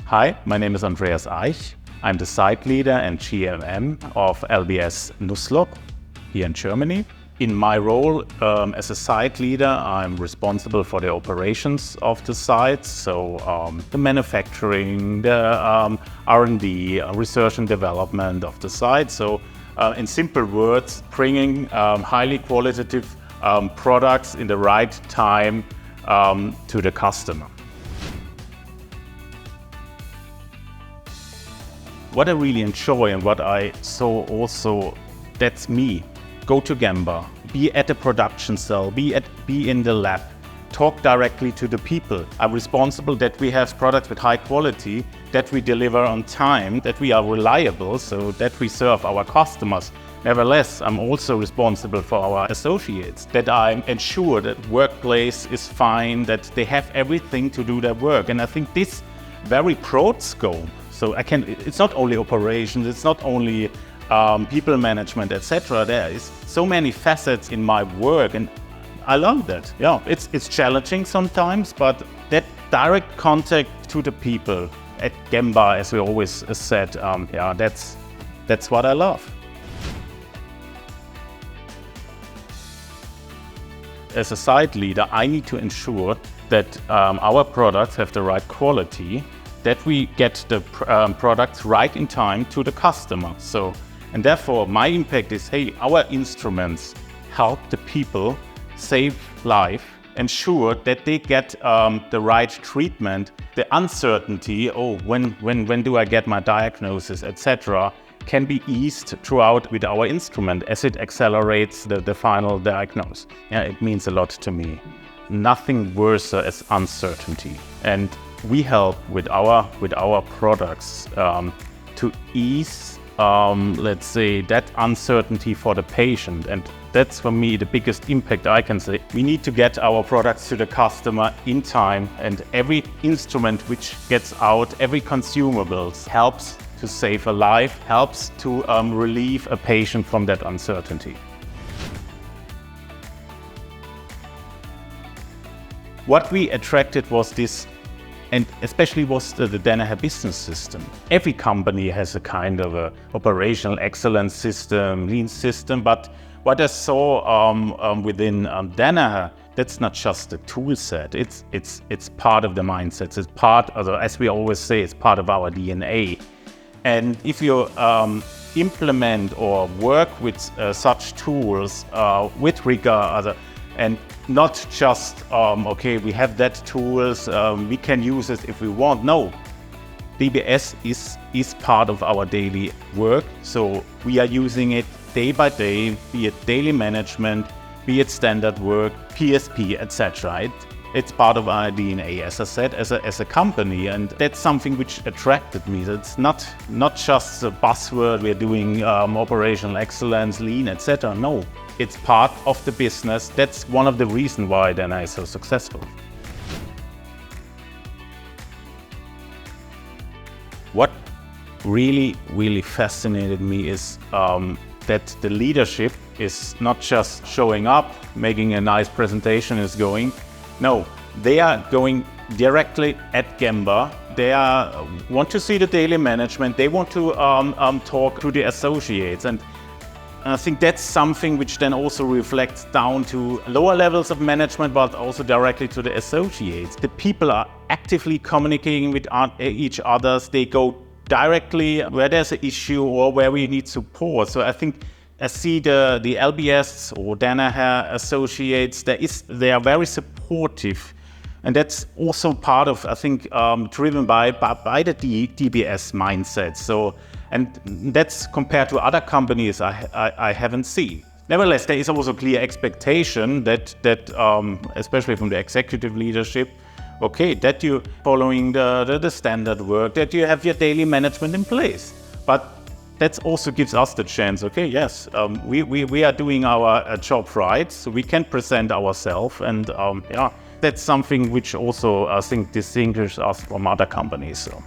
Hi, my name is Andreas Eich. I'm the site leader and GMM of LBS Nussloch here in Germany. In my role as a site leader, I'm responsible for the operations of the site, so the manufacturing, the R&D, research and development of the site. So in simple words, bringing highly qualitative products in the right time to the customer. What I really enjoy and what I saw also, that's me. Go to Gemba, be at the production cell, be in the lab, talk directly to the people. I'm responsible that we have products with high quality, that we deliver on time, that we are reliable, so that we serve our customers. Nevertheless, I'm also responsible for our associates, that I ensure that workplace is fine, that they have everything to do their work. And I think this very broad scope, so it's not only operations, it's not only people management, etc. There is so many facets in my work, and I love that. Yeah, it's challenging sometimes, but that direct contact to the people at Gemba, as we always said, yeah, that's what I love. As a site leader, I need to ensure that our products have the right quality, that we get the products right in time to the customer. And therefore, my impact is, hey, our instruments help the people save life, ensure that they get the right treatment, the uncertainty, when do I get my diagnosis, etc., can be eased throughout with our instrument as it accelerates the final diagnosis. Yeah, it means a lot to me. Nothing worse as uncertainty. And we help with our products to ease, let's say, that uncertainty for the patient. And that's for me the biggest impact I can say. We need to get our products to the customer in time, and every instrument which gets out, every consumables helps to save a life, helps to relieve a patient from that uncertainty. What we attracted was this, and especially was the Danaher business system. Every company has a kind of a operational excellence system, lean system, but what I saw within Danaher, that's not just a tool set, it's part of the mindset, it's part of, as we always say, it's part of our DNA. And if you implement or work with such tools with rigor, and not just, okay, we have that tools, we can use it if we want. No, DBS is part of our daily work. So we are using it day by day, be it daily management, be it standard work, PSP, etc. It's part of our DNA, as I said, as a company, and that's something which attracted me. It's not just a buzzword, we're doing operational excellence, lean, etc. No, it's part of the business. That's one of the reasons why Danaher is so successful. What really fascinated me is that the leadership is not just showing up, making a nice presentation is going. No, they are going directly at Gemba. They want to see the daily management. They want to talk to the associates. And I think that's something which then also reflects down to lower levels of management, but also directly to the associates. The people are actively communicating with each other. They go directly where there's an issue or where we need support. So I think I see the LBS or Danaher associates, they are very supportive. And that's also part of, I think, driven by the DBS mindset. So, and that's compared to other companies I haven't seen. Nevertheless, there is also clear expectation that especially from the executive leadership, okay, that you're following the standard work, that you have your daily management in place. But that also gives us the chance, okay, yes, we are doing our job right, so we can present ourselves, and yeah, that's something which also I think distinguishes us from other companies. So.